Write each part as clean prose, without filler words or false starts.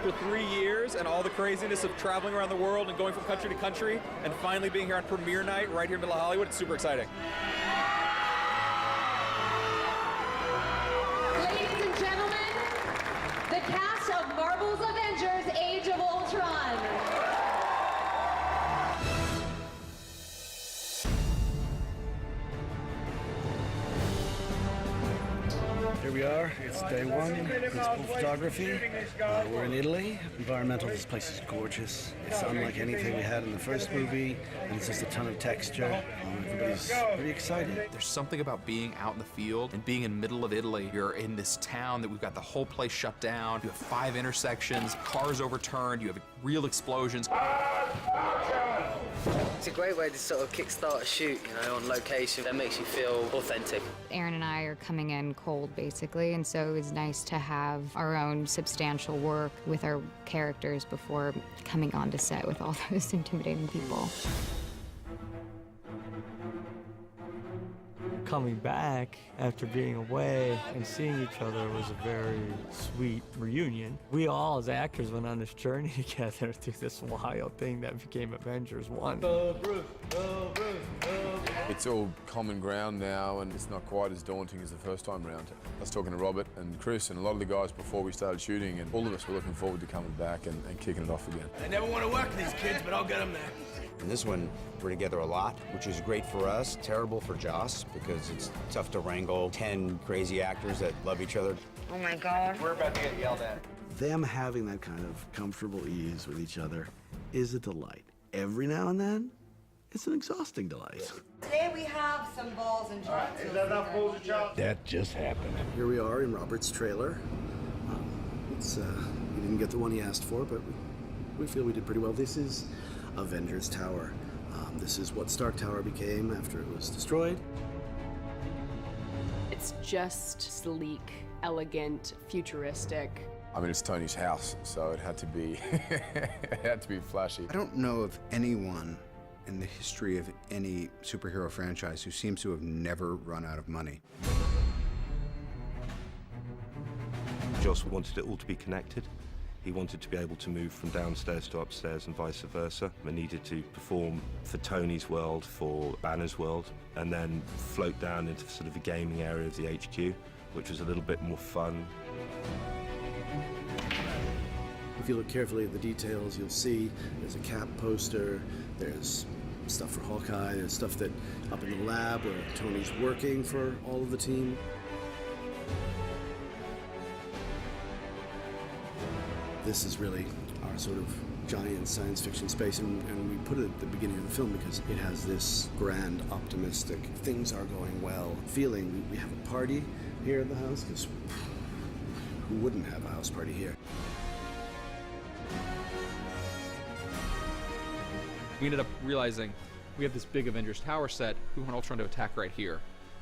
after 3 years and all the craziness of traveling around the world and going from country to country and finally being here on premiere night right here in the middle of Hollywood. It's super exciting. Ladies and gentlemen, the cast of Marvel's Avengers: Age of Ultron. Here we are, it's day one, principal photography. We're in Italy. Environmental, this place is gorgeous. It's unlike anything we had in the first movie, and it's just a ton of texture. Everybody's pretty excited. There's something about being out in the field and being in the middle of Italy. You're in this town that we've got the whole place shut down. You have 5 intersections, cars overturned, you have real explosions. It's a great way to sort of kickstart a shoot, you know, on location. That makes you feel authentic. Aaron and I are coming in cold, basically, and so it's nice to have our own substantial work with our characters before coming onto set with all those intimidating people. Coming back after being away and seeing each other was a very sweet reunion. We all, as actors, went on this journey together through this wild thing that became Avengers 1. It's all common ground now, and it's not quite as daunting as the first time around. I was talking to Robert and Chris and a lot of the guys before we started shooting, and all of us were looking forward to coming back and kicking it off again. I never want to work with these kids, but I'll get them there. In this one, we're together a lot, which is great for us, terrible for Joss, because it's tough to wrangle 10 crazy actors that love each other. Oh my God. We're about to get yelled at. Them having that kind of comfortable ease with each other is a delight. Every now and then, it's an exhausting delight. Today we have some balls and chops. Is that enough balls and chops? That just happened. Here we are in Robert's trailer. We didn't get the one he asked for, but we feel we did pretty well. This is Avengers Tower. This is what Stark Tower became after it was destroyed. It's just sleek, elegant, futuristic. I mean, it's Tony's house, so it had to be, it had to be flashy. I don't know of anyone in the history of any superhero franchise who seems to have never run out of money. Joss wanted it all to be connected. He wanted to be able to move from downstairs to upstairs and vice versa. We needed to perform for Tony's world, for Banner's world, and then float down into sort of the gaming area of the HQ, which was a little bit more fun. If you look carefully at the details, you'll see there's a Cap poster, there's stuff for Hawkeye, there's stuff that up in the lab where Tony's working for all of the team. This is really our sort of giant science fiction space, and we put it at the beginning of the film because it has this grand, optimistic, things are going well feeling. We have a party here at the house, because who wouldn't have a house party here? We ended up realizing we have this big Avengers Tower set, we want Ultron to attack right here.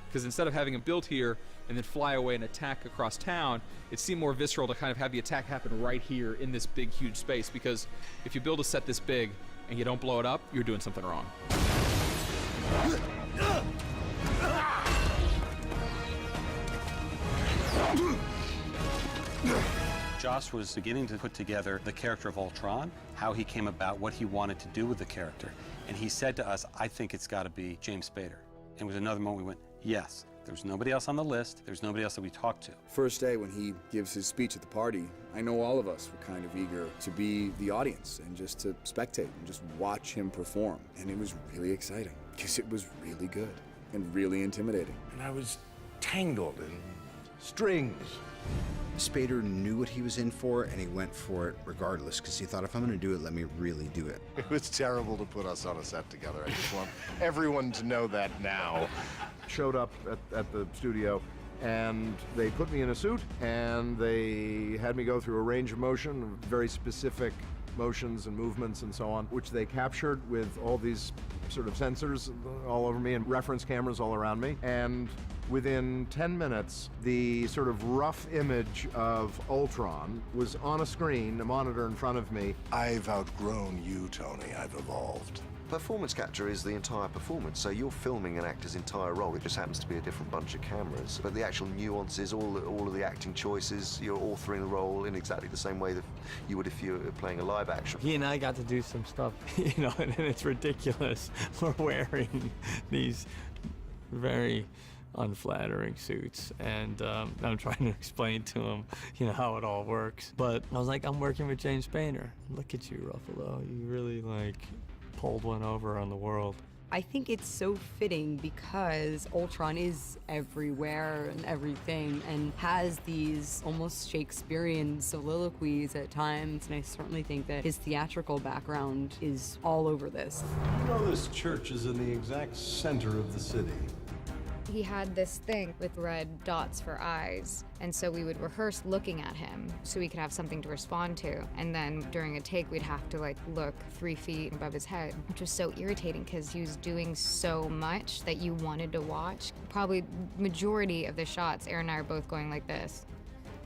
Because instead of having him build here and then fly away and attack across town, it seemed more visceral to kind of have the attack happen right here in this big, huge space. Because if you build a set this big and you don't blow it up, you're doing something wrong. Joss was beginning to put together the character of Ultron, how he came about, what he wanted to do with the character. And he said to us, I think it's got to be James Spader. And it was another moment we went, yes. There's nobody else on the list. There's nobody else that we talked to. First day when he gives his speech at the party, I know all of us were kind of eager to be the audience and just to spectate and just watch him perform. And it was really exciting because it was really good and really intimidating. And I was tangled in strings. Spader knew what he was in for, and he went for it regardless, because he thought, if I'm going to do it, let me really do it. It was terrible to put us on a set together. I just want everyone to know that now. Showed up at the studio, and they put me in a suit, and they had me go through a range of motion, very specific motions and movements and so on, which they captured with all these sort of sensors all over me and reference cameras all around me. And Within 10 minutes, the sort of rough image of Ultron was on a screen, a monitor in front of me. I've outgrown you, Tony. I've evolved. Performance capture is the entire performance, so you're filming an actor's entire role. It just happens to be a different bunch of cameras. But the actual nuances, all of the acting choices, you're authoring the role in exactly the same way that you would if you were playing a live action. He and I got to do some stuff, you know, and it's ridiculous. We're wearing these very unflattering suits, and I'm trying to explain to him, you know, how it all works. But I was like, I'm working with James Spader. Look at you, Ruffalo. You really, like, pulled one over on the world. I think it's so fitting because Ultron is everywhere and everything and has these almost Shakespearean soliloquies at times, and I certainly think that his theatrical background is all over this. You know this church is in the exact center of the city. He had this thing with red dots for eyes, and so we would rehearse looking at him so we could have something to respond to. And then during a take, we'd have to like look 3 feet above his head, which was so irritating because he was doing so much that you wanted to watch. Probably majority of the shots, Aaron and I are both going like this,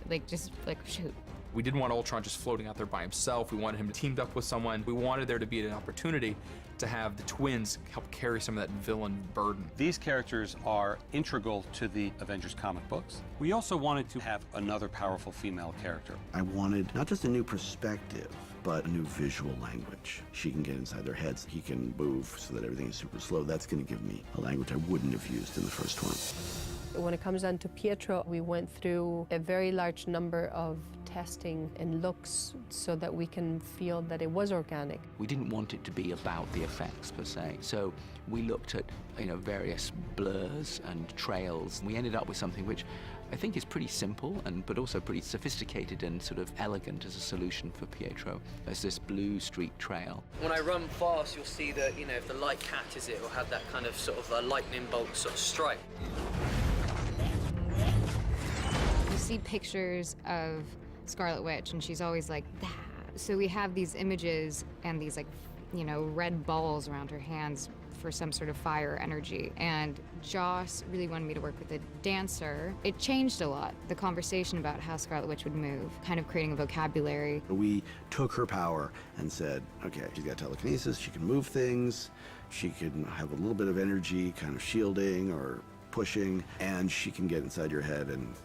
like just like shoot. We didn't want Ultron just floating out there by himself. We wanted him teamed up with someone. We wanted there to be an opportunity to have the twins help carry some of that villain burden. These characters are integral to the Avengers comic books. We also wanted to have another powerful female character. I wanted not just a new perspective, but a new visual language. She can get inside their heads. He can move so that everything is super slow. That's going to give me a language I wouldn't have used in the first one. When it comes down to Pietro, we went through a very large number of testing and looks so that we can feel that it was organic. We didn't want it to be about the effects per se, so we looked at, you know, various blurs and trails. We ended up with something which I think is pretty simple but also pretty sophisticated and sort of elegant as a solution for Pietro. There's this blue streak trail. When I run fast, you'll see that, you know, if the light catches it, it'll have that kind of sort of a lightning bolt sort of strike. You see pictures of Scarlet Witch, and she's always like that. So we have these images and these, like, you know, red balls around her hands for some sort of fire energy. And Joss really wanted me to work with a dancer. It changed a lot, the conversation about how Scarlet Witch would move, kind of creating a vocabulary. We took her power and said, okay, she's got telekinesis, she can move things, she can have a little bit of energy, kind of shielding or pushing, and she can get inside your head and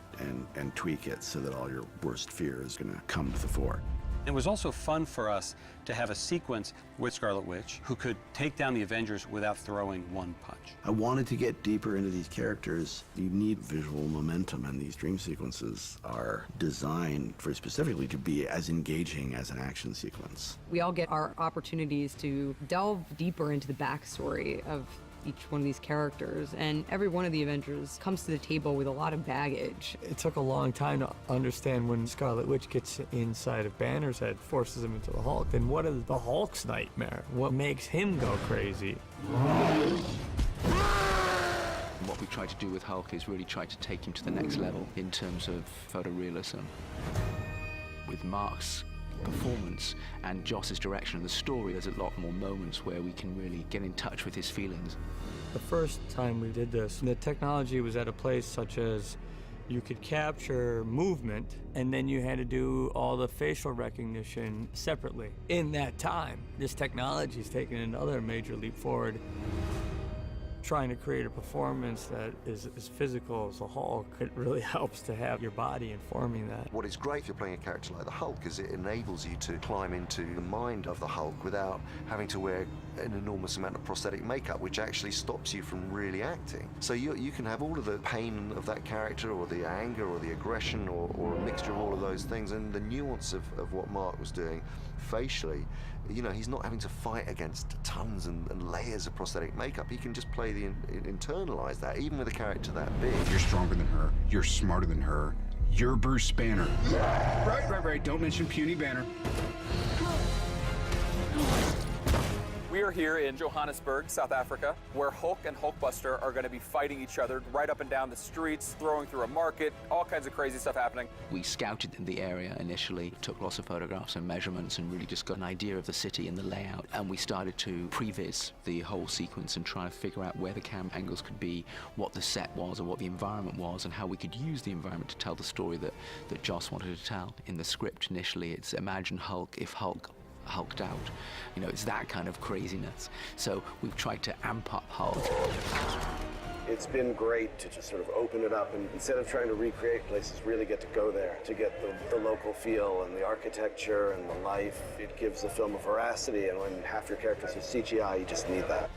tweak it so that all your worst fear is going to come to the fore. It was also fun for us to have a sequence with Scarlet Witch who could take down the Avengers without throwing one punch. I wanted to get deeper into these characters. You need visual momentum, and these dream sequences are designed very specifically to be as engaging as an action sequence. We all get our opportunities to delve deeper into the backstory of each one of these characters, and every one of the Avengers comes to the table with a lot of baggage. It took a long time to understand when Scarlet Witch gets inside of Banner's head, forces him into the Hulk, then what is the Hulk's nightmare? What makes him go crazy? What we try to do with Hulk is really try to take him to the next level in terms of photorealism. With Mark's performance and Joss's direction of the story, there's a lot more moments where we can really get in touch with his feelings. The first time we did this, the technology was at a place such as you could capture movement, and then you had to do all the facial recognition separately. In that time, this technology's taken another major leap forward. Trying to create a performance that is as physical as the Hulk, it really helps to have your body informing that. What is great if you're playing a character like the Hulk is it enables you to climb into the mind of the Hulk without having to wear an enormous amount of prosthetic makeup, which actually stops you from really acting. So you can have all of the pain of that character, or the anger, or the aggression, or a mixture of all of those things, and the nuance of what Mark was doing facially. You know, he's not having to fight against tons and layers of prosthetic makeup. He can just play internalize that, even with a character that big. You're stronger than her. You're smarter than her. You're Bruce Banner. Right. Don't mention puny Banner. We are here in Johannesburg, South Africa, where Hulk and Hulkbuster are going to be fighting each other right up and down the streets, throwing through a market, all kinds of crazy stuff happening. We scouted the area initially, took lots of photographs and measurements, and really just got an idea of the city and the layout. And we started to previs the whole sequence and try to figure out where the camera angles could be, what the set was or what the environment was, and how we could use the environment to tell the story that Joss wanted to tell. In the script initially, it's imagine Hulk if Hulk hulked out. You know, it's that kind of craziness. So we've tried to amp up Hulk. It's been great to just sort of open it up and instead of trying to recreate places, really get to go there, to get the local feel and the architecture and the life. It gives the film a veracity, and when half your characters are CGI, you just need that.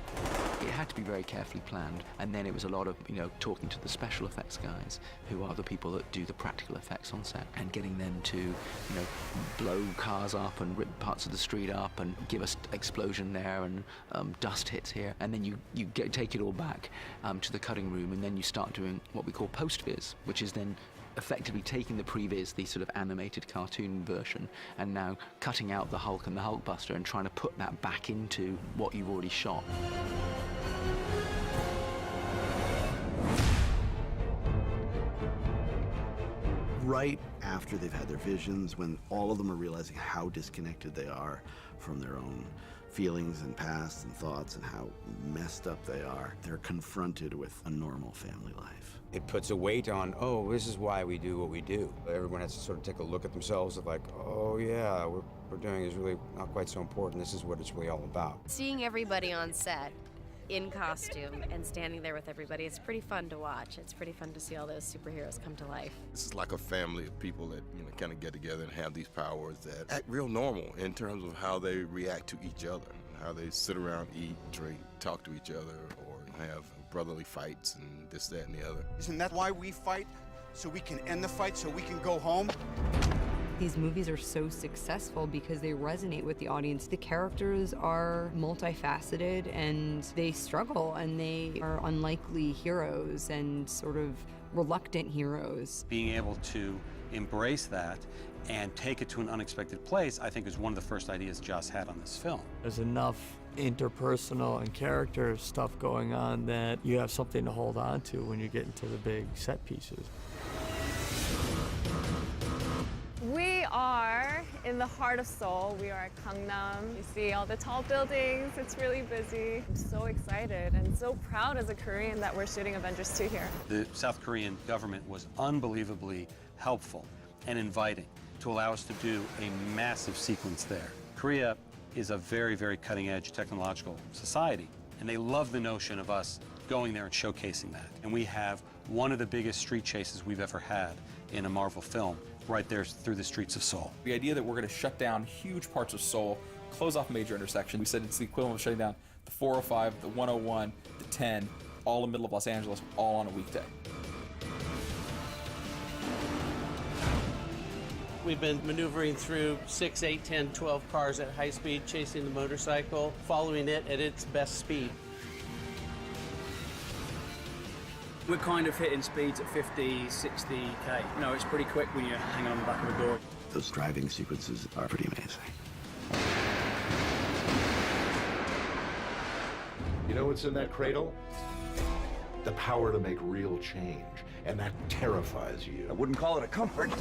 It had to be very carefully planned, and then it was a lot of, talking to the special effects guys, who are the people that do the practical effects on set, and getting them to, blow cars up and rip parts of the street up and give us explosion there and dust hits here, and then you take it all back to the cutting room, and then you start doing what we call post-viz, which is then effectively taking the previs, the sort of animated cartoon version, and now cutting out the Hulk and the Hulkbuster and trying to put that back into what you've already shot. Right after they've had their visions, when all of them are realizing how disconnected they are from their own feelings and past and thoughts and how messed up they are, they're confronted with a normal family life. It puts a weight on, oh, this is why we do what we do. Everyone has to sort of take a look at themselves of like, oh yeah, what we're doing is really not quite so important. This is what it's really all about. Seeing everybody on set in costume and standing there with everybody, it's pretty fun to watch. It's pretty fun to see all those superheroes come to life. This is like a family of people that kind of get together and have these powers that act real normal in terms of how they react to each other, how they sit around, eat, drink, talk to each other, or have brotherly fights and this, that, and the other. Isn't that why we fight? So we can end the fight, so we can go home? These movies are so successful because they resonate with the audience. The characters are multifaceted and they struggle, and they are unlikely heroes and sort of reluctant heroes. Being able to embrace that and take it to an unexpected place, I think, is one of the first ideas Joss had on this film. There's enough interpersonal and character stuff going on that you have something to hold on to when you get into the big set pieces. We are in the heart of Seoul. We are at Gangnam. You see all the tall buildings. It's really busy. I'm so excited and so proud as a Korean that we're shooting Avengers 2 here. The South Korean government was unbelievably helpful and inviting to allow us to do a massive sequence there. Korea is a very, very cutting-edge technological society, and they love the notion of us going there and showcasing that. And we have one of the biggest street chases we've ever had in a Marvel film right there through the streets of Seoul. The idea that we're going to shut down huge parts of Seoul, close off major intersections. We said it's the equivalent of shutting down the 405, the 101, the 10, all in the middle of Los Angeles, all on a weekday. We've been maneuvering through 6, 8, 10, 12 cars at high speed, chasing the motorcycle, following it at its best speed. We're kind of hitting speeds at 50, 60k. No, it's pretty quick when you're hanging on the back of a door. Those driving sequences are pretty amazing. You know what's in that cradle? The power to make real change, and that terrifies you. I wouldn't call it a comfort.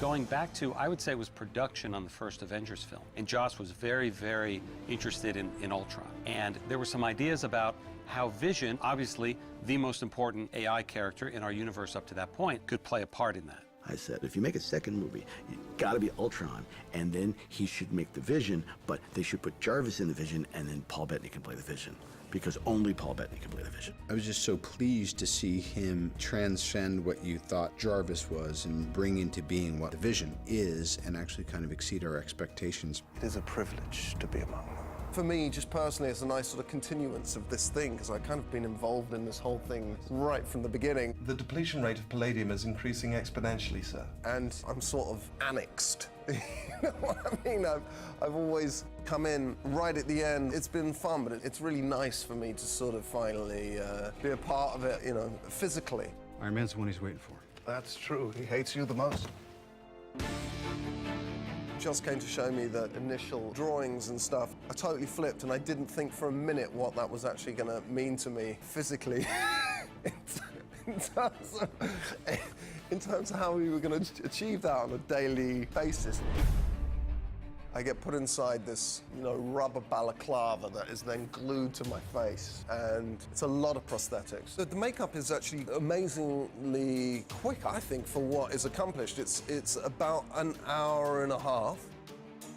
Going back to, I would say it was production on the first Avengers film. And Joss was very, very interested in Ultron. And there were some ideas about how Vision, obviously the most important AI character in our universe up to that point, could play a part in that. I said, if you make a second movie, you gotta be Ultron, and then he should make the Vision, but they should put Jarvis in the Vision, and then Paul Bettany can play the Vision, because only Paul Bettany can play the Vision. I was just so pleased to see him transcend what you thought Jarvis was and bring into being what the Vision is, and actually kind of exceed our expectations. It is a privilege to be among them. For me, just personally, it's a nice sort of continuance of this thing, because I've kind of been involved in this whole thing right from the beginning. The depletion rate of palladium is increasing exponentially, sir. And I'm sort of annexed. You know what I mean? I've always come in right at the end. It's been fun, but it's really nice for me to sort of finally be a part of it, physically. Iron Man's the one he's waiting for. That's true. He hates you the most. just came to show me the initial drawings and stuff, I totally flipped, and I didn't think for a minute what that was actually going to mean to me physically. in terms of how we were going to achieve that on a daily basis. I get put inside this, rubber balaclava that is then glued to my face, and it's a lot of prosthetics. The makeup is actually amazingly quick, I think, for what is accomplished. It's about an hour and a half,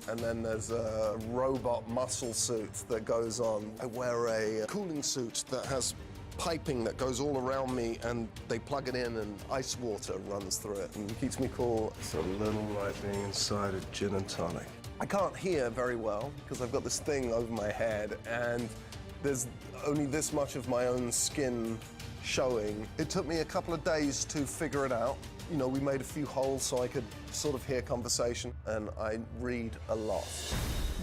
and then there's a robot muscle suit that goes on. I wear a cooling suit that has piping that goes all around me, and they plug it in, and ice water runs through it, and it keeps me cool. It's a little like being inside a gin and tonic. I can't hear very well because I've got this thing over my head, and there's only this much of my own skin showing. It took me a couple of days to figure it out. We made a few holes so I could sort of hear conversation, and I read a lot.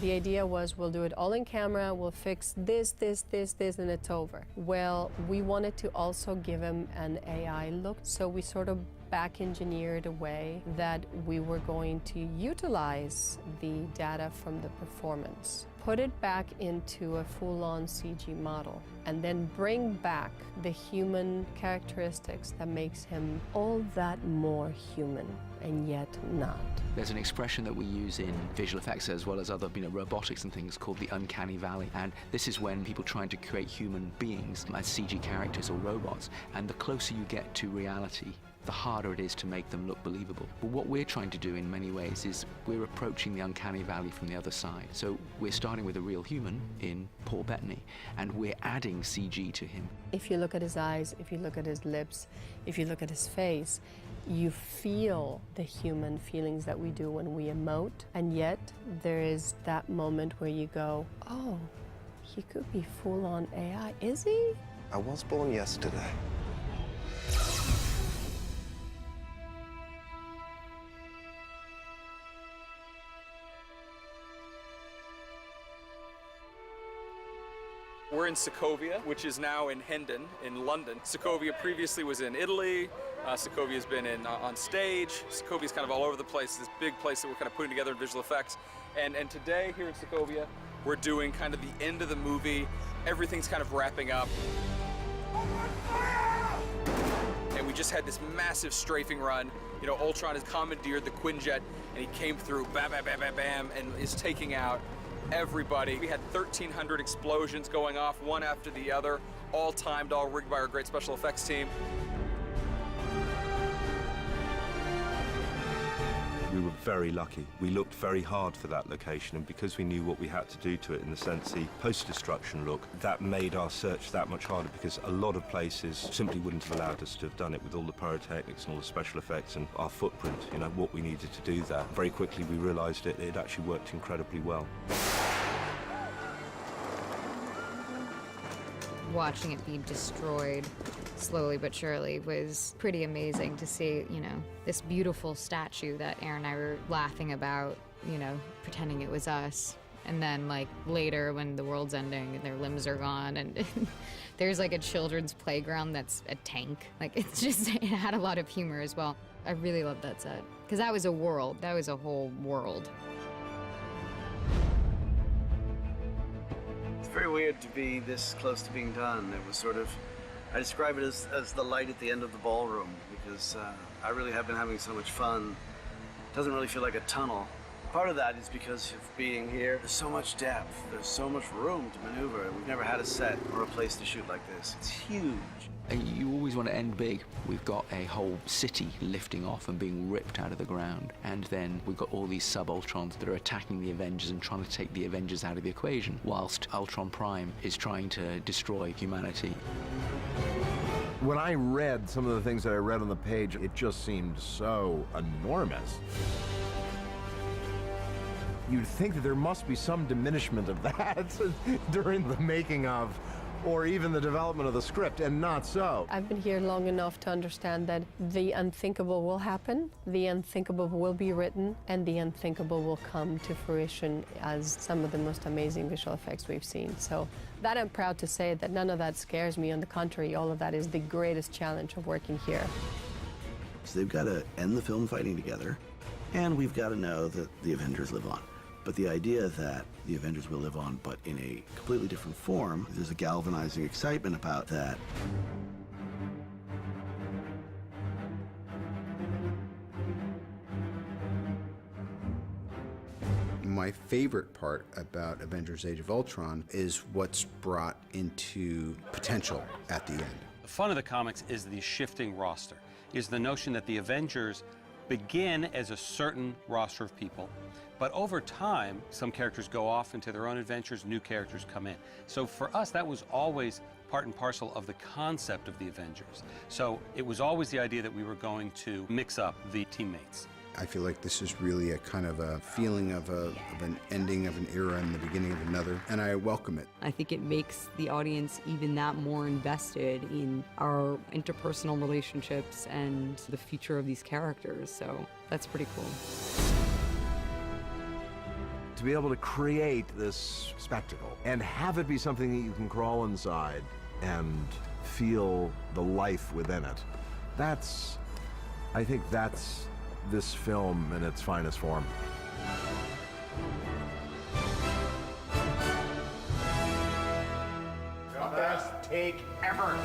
The idea was we'll do it all in camera, we'll fix this, and it's over. Well, we wanted to also give him an AI look, so we sort of back-engineered a way that we were going to utilize the data from the performance, put it back into a full-on CG model, and then bring back the human characteristics that makes him all that more human, and yet not. There's an expression that we use in visual effects as well as other robotics and things called the uncanny valley, and this is when people trying to create human beings as CG characters or robots, and the closer you get to reality, the harder it is to make them look believable. But what we're trying to do in many ways is we're approaching the uncanny valley from the other side. So we're starting with a real human in Paul Bettany, and we're adding CG to him. If you look at his eyes, if you look at his lips, if you look at his face, you feel the human feelings that we do when we emote, and yet there is that moment where you go, oh, he could be full-on AI, is he? I was born yesterday. We're in Sokovia, which is now in Hendon, in London. Sokovia previously was in Italy. Sokovia's been on stage. Sokovia's kind of all over the place, this big place that we're kind of putting together in visual effects. And today, here in Sokovia, we're doing kind of the end of the movie. Everything's kind of wrapping up. And we just had this massive strafing run. Ultron has commandeered the Quinjet, and he came through, bam, bam, bam, bam, bam, and is taking out everybody. We had 1,300 explosions going off, one after the other, all timed, all rigged by our great special effects team. We were very lucky. We looked very hard for that location, and because we knew what we had to do to it in the sense the post-destruction look, that made our search that much harder because a lot of places simply wouldn't have allowed us to have done it with all the pyrotechnics and all the special effects and our footprint, what we needed to do there. Very quickly we realized it actually worked incredibly well. Watching it be destroyed slowly but surely was pretty amazing to see, this beautiful statue that Aaron and I were laughing about, pretending it was us. And then, later when the world's ending and their limbs are gone and there's, a children's playground that's a tank. It had a lot of humor as well. I really loved that set. Because that was a world. That was a whole world. It's very weird to be this close to being done. It was sort of, I describe it as the light at the end of the ballroom because I really have been having so much fun. It doesn't really feel like a tunnel. Part of that is because of being here. There's so much depth. There's so much room to maneuver. We've never had a set or a place to shoot like this. It's huge. You always want to end big. We've got a whole city lifting off and being ripped out of the ground. And then we've got all these sub-Ultrons that are attacking the Avengers and trying to take the Avengers out of the equation, whilst Ultron Prime is trying to destroy humanity. When I read some of the things that I read on the page, it just seemed so enormous. You'd think that there must be some diminishment of that during the making of, or even the development of the script, and not so. I've been here long enough to understand that the unthinkable will happen, the unthinkable will be written, and the unthinkable will come to fruition as some of the most amazing visual effects we've seen. So that I'm proud to say that none of that scares me. On the contrary, all of that is the greatest challenge of working here. So they've got to end the film fighting together And we've got to know that the Avengers live on. But the idea that the Avengers will live on, but in a completely different form, there's a galvanizing excitement about that. My favorite part about Avengers Age of Ultron is what's brought into potential at the end. The fun of the comics is the shifting roster, is the notion that the Avengers begin as a certain roster of people, but over time, some characters go off into their own adventures, new characters come in. So for us, that was always part and parcel of the concept of the Avengers. So it was always the idea that we were going to mix up the teammates. I feel like this is really a kind of a feeling of an ending of an era and the beginning of another, and I welcome it. I think it makes the audience even that more invested in our interpersonal relationships and the future of these characters, so that's pretty cool. To be able to create this spectacle and have it be something that you can crawl inside and feel the life within it, I think that's this film in its finest form. The best take ever.